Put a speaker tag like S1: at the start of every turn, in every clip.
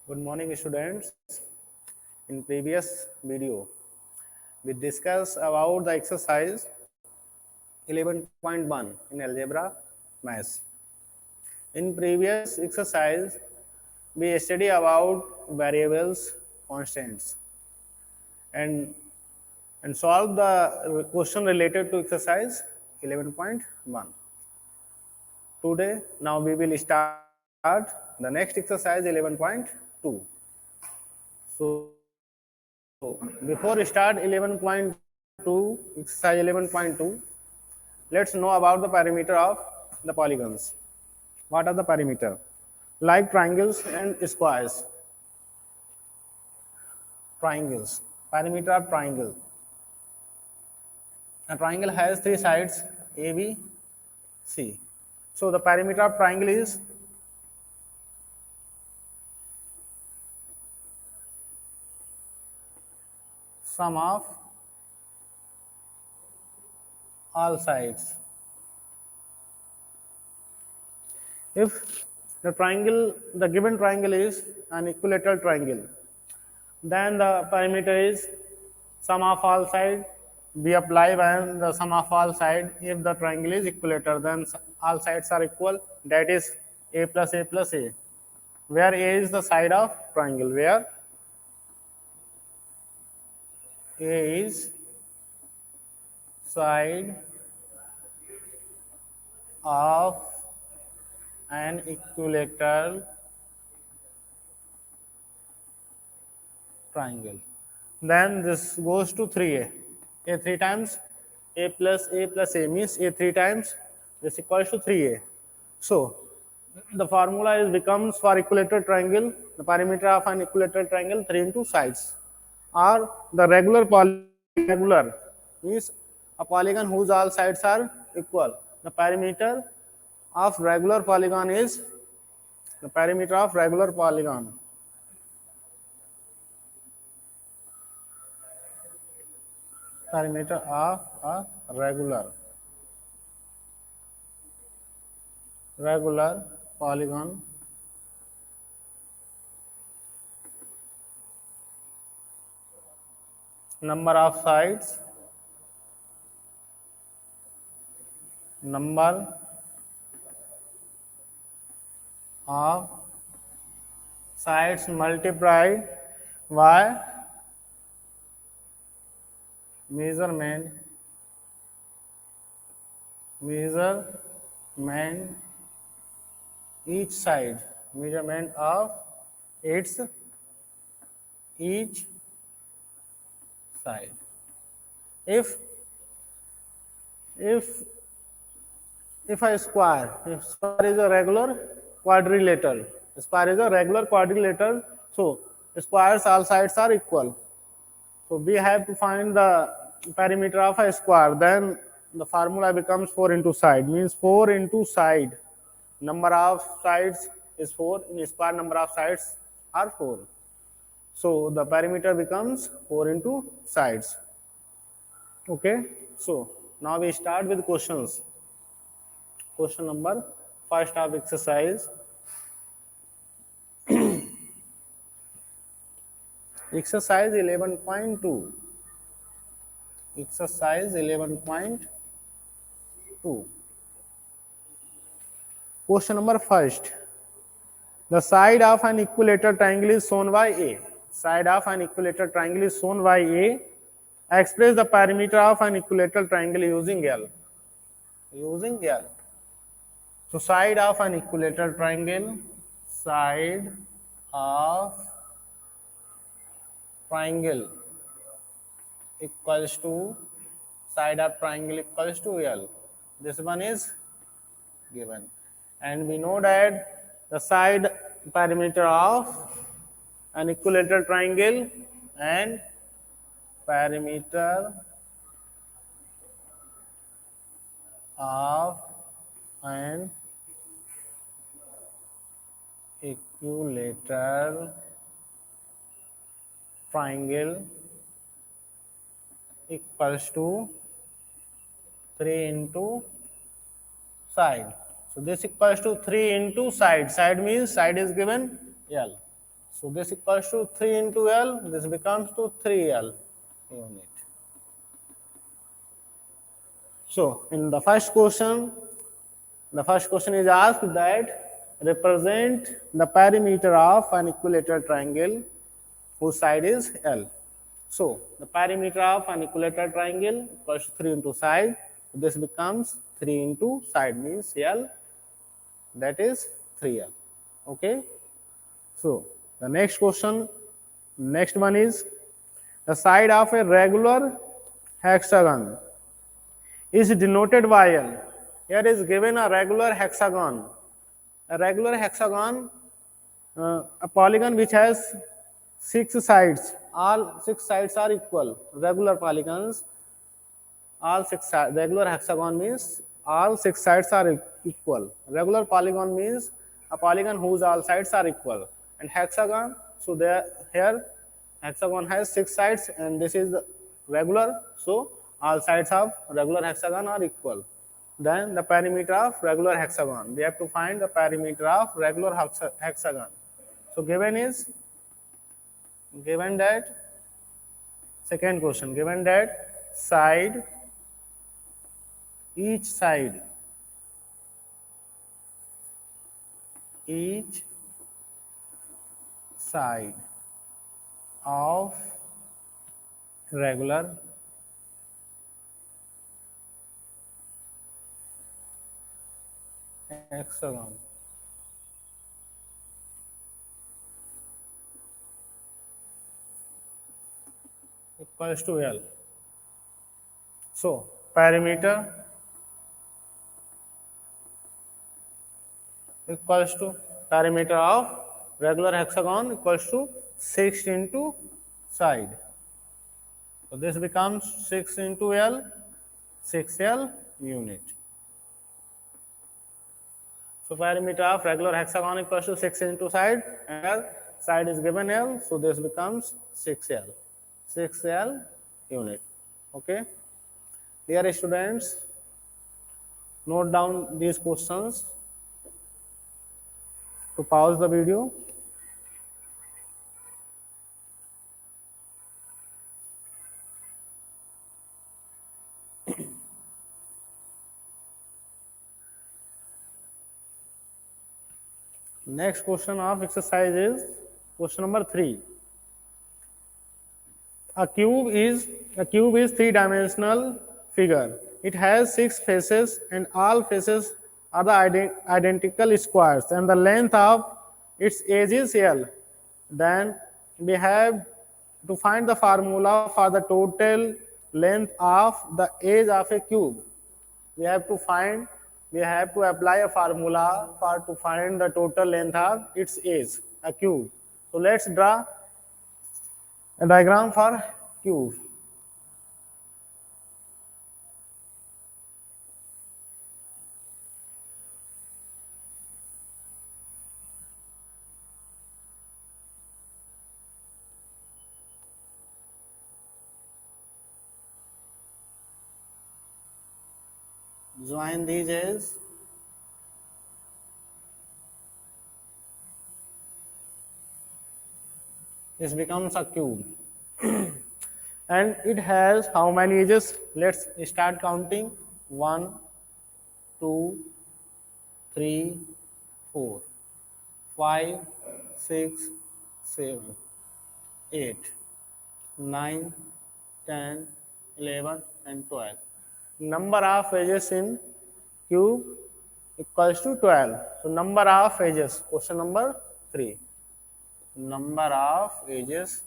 S1: Good morning, students. In previous video, we discussed about the exercise 11.1 in algebra math. In previous exercise, we study about variables, constants, and and solve the question related to exercise 11.1. Today, now we will start the next exercise 11.2. So before start 11.2, exercise 11.2, let's know about the parameter of the polygons. What are the parameter? Like triangles and squares. Triangles. Parameter of triangle. A triangle has three sides A, B, C. So the parameter of triangle is sum of all sides. If the given triangle is an equilateral triangle, then the parameter is sum of all sides. We apply when the sum of all sides. If the triangle is equilateral, then all sides are equal. That is A plus A plus A. Where A is the side of triangle, where A is side of an equilateral triangle. Then this goes to 3A. A 3 times A plus A means A 3 times this equals to 3A. So the formula is becomes for equilateral triangle, the parameter of an equilateral triangle 3 into sides. Or the regular polygon means a polygon whose all sides are equal. The parameter of regular polygon is the parameter of regular polygon. Parameter of a regular polygon number of sides, number of sides multiplied by measurement each side, measurement of each side. If a square is a regular quadrilateral, so squares all sides are equal. So we have to find the perimeter of a square. Then the formula becomes 4 into side, means 4 into side. Number of sides is 4. In square, number of sides are 4. So the perimeter becomes 4 into sides. Okay. So now we start with questions. Question number first of exercise. Exercise 11.2. Exercise 11.2. Question number first. The side of an equilateral triangle is shown by A. Side of an equilateral triangle is shown by A. Express the perimeter of an equilateral triangle using L. So side of an equilateral triangle, side of triangle equals to side of triangle equals to L. This one is given, and we know that the side perimeter of an equilateral triangle and perimeter of an equilateral triangle equals to 3 into side. So this equals to 3 into side. Side means side is given L. So this equals to 3 into L, this becomes to 3L unit. So in the first question is asked that represent the perimeter of an equilateral triangle whose side is L. So the perimeter of an equilateral triangle equals to 3 into side. This becomes 3 into side means L, that is 3L. Okay. So the next one is the side of a regular hexagon is denoted by L. Here is given a regular hexagon. A regular hexagon, a polygon which has 6 sides. All 6 sides are equal. Regular polygons, regular hexagon means all 6 sides are equal. Regular polygon means a polygon whose all sides are equal. And hexagon, so here hexagon has 6 sides and this is regular, so all sides of regular hexagon are equal. Then the perimeter of regular hexagon. We have to find the perimeter of regular hexagon. So given that second question, given that each side of regular hexagon equals to L. So perimeter equals to perimeter of regular hexagon equals to 6 into side. So this becomes 6 into L, 6L unit. So perimeter of regular hexagon equals to 6 into side, and side is given L, so this becomes 6L unit. Okay. Dear students, note down these questions. To pause the video. Next question of exercise is question number 3. A cube is three-dimensional figure. It has 6 faces and all faces are the identical squares and the length of its edge is L. Then we have to find the formula for the total length of the edge of a cube. We have to apply a formula to find the total length of its edge, a cube. So let's draw a diagram for cube. Join these edges. This becomes a cube. And it has how many edges? Let's start counting. 1, 2, 3, 4, 5, 6, 7, 8, 9, 10, 11, and 12. Number of edges in cube equals to 12. So number of edges, question number 3. Number of edges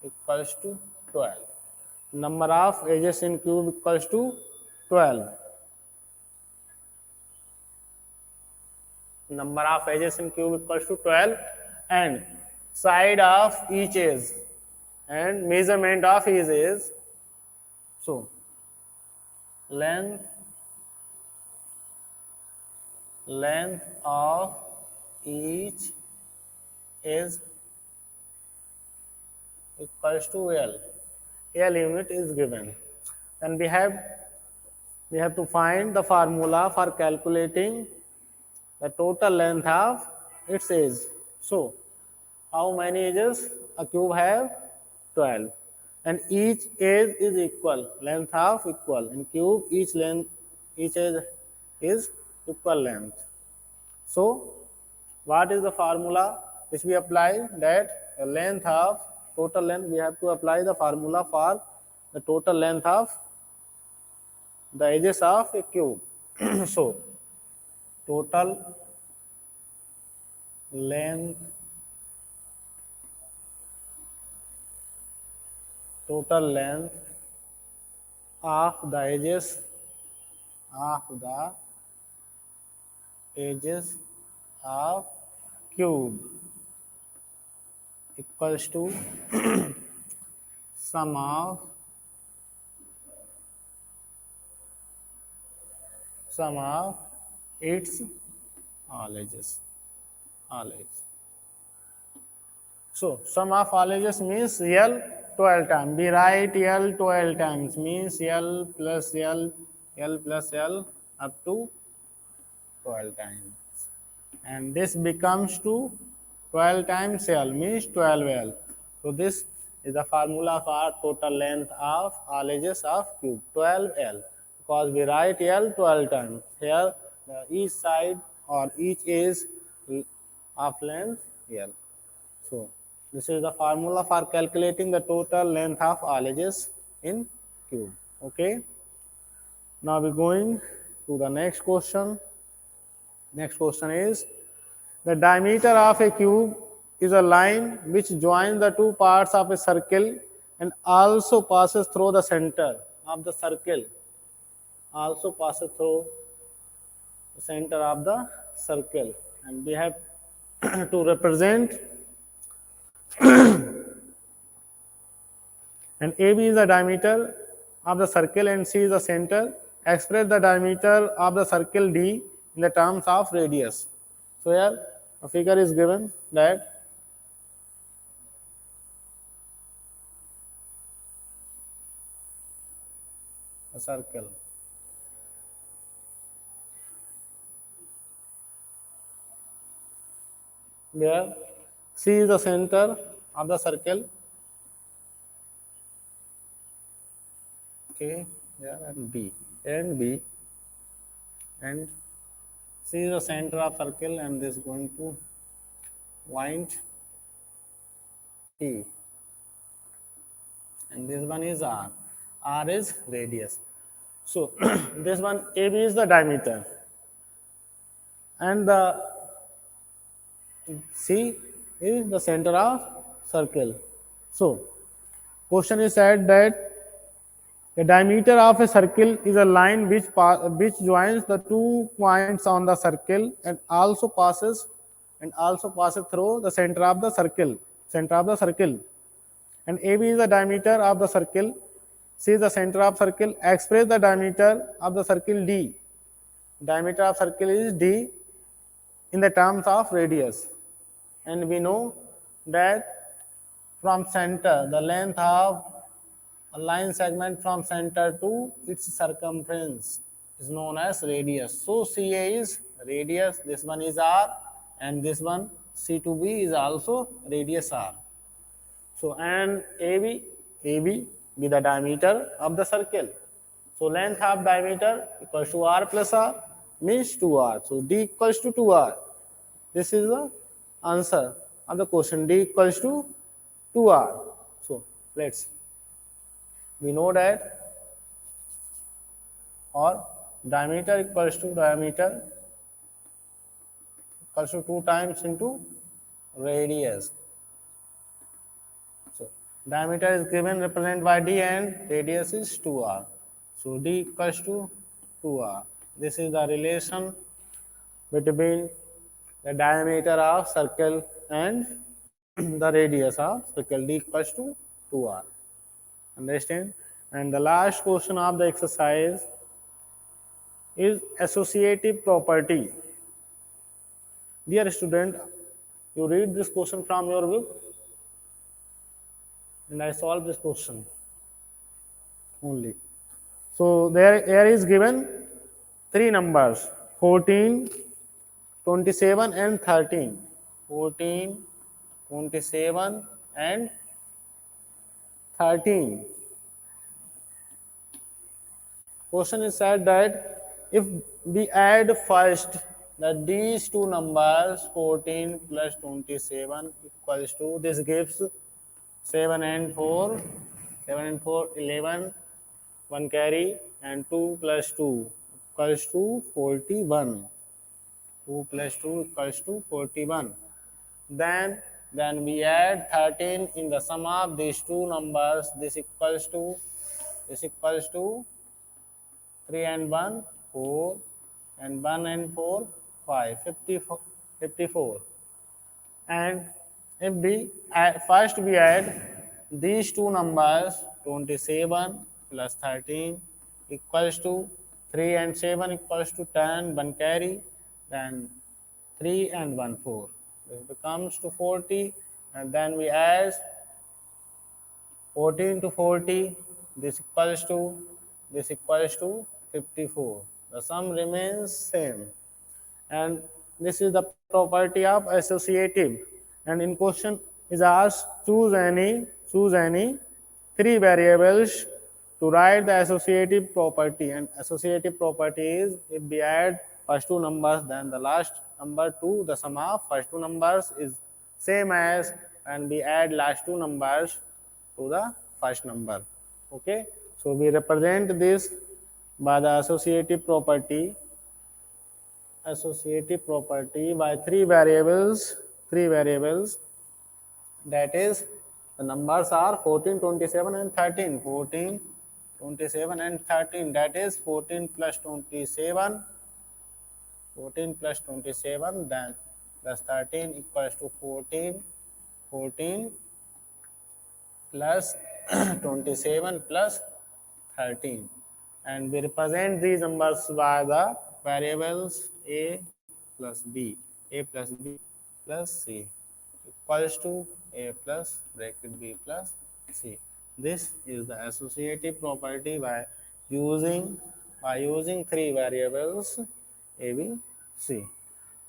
S1: equals to 12. Number of edges in cube equals to 12. Number of edges in cube equals to 12, and side of each edge and measurement of each edge. So length of each edge equals to L. L unit is given. Then we have we have to find the formula for calculating the total length of its edge. So, how many edges a cube have? 12. And each edge is equal, length of equal. In cube, each edge is equal length. So, what is the formula which we apply? That the length of total length, we have to apply the formula for the total length of the edges of a cube. So, total length of the edges of cube equals to sum of its all edges. So, sum of all edges means L 12 times. We write L 12 times means L plus L up to 12 times. And this becomes to 12 times L means 12L. So, this is the formula for total length of all edges of cube, 12L. Because we write L 12 times. Here, each side or each edge of length L. So, this is the formula for calculating the total length of all edges in cube. Okay. Now we are going to the next question. Next question is, the diameter of a cube is a line which joins the two parts of a circle and also passes through the center of the circle. And we have to represent and AB is the diameter of the circle and C is the center. Express the diameter of the circle D in the terms of radius. So here a figure is given that a circle. There C is the center of the circle. Okay, here and B and C is the center of circle and this is going to point T. And this one is R. R is radius. So this one AB is the diameter and the C is the center of circle. So question is said that the diameter of a circle is a line which joins the 2 points on the circle and also passes through the center of the circle. And AB is the diameter of the circle. C is the center of circle. Express the diameter of the circle D. Diameter of circle is D in the terms of radius. And we know that from center, the length of a line segment from center to its circumference is known as radius. So CA is radius, this one is R, and this one C to B is also radius R. So and AB be the diameter of the circle. So length of diameter equals to R plus R means 2R. So D equals to 2R. This is the answer of the question. D equals to 2R. So let's. We know that or diameter equals to 2 times into radius. So diameter is given represented by D and radius is 2R. So D equals to 2R. This is the relation between the diameter of circle and the radius of circle. D equals to 2R. Understand? And the last question of the exercise is associative property. Dear student, you read this question from your book and I solve this question only. So there is given three numbers 14, 27 and 13. 14, 27 and 13. Question is said that if we add first that these two numbers 14 plus 27 equals to, this gives 7 and 4, 7 and 4 11, 1 carry, and 2 plus 2 equals to 41. 2 plus 2 equals to 41. Then we add 13 in the sum of these two numbers. This equals to 3 and 1 4, and 1 and 4 5, 54. And if we first we add these two numbers 27 plus 13 equals to 3 and 7 equals to 10, 1 carry, then 3 and 1 4. This becomes to 40, and then we add 14 to 40, this equals to 54. The sum remains same, and this is the property of associative. And in question is asked, choose any three variables to write the associative property. And associative property is if we add first two numbers, then the last number to the sum of first two numbers is same as when we add last two numbers to the first number. Okay, so we represent this by the associative property by three variables, that is the numbers are 14, 27 and 13. 14, 27 and 13, that is 14 plus 27, then plus 13 equals to 14, 14 plus 27 plus 13, and we represent these numbers by the variables a plus b plus c equals to a plus bracket b plus c. This is the associative property by using three variables a, b, c.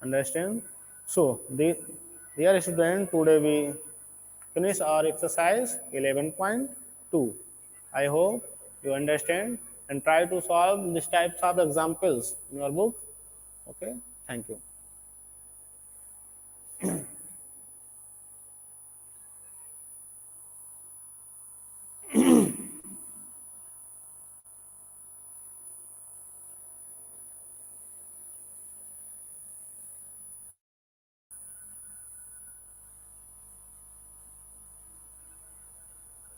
S1: Understand? So dear student, today we finish our exercise 11.2. I hope you understand and try to solve these types of examples in your book. Okay, thank you.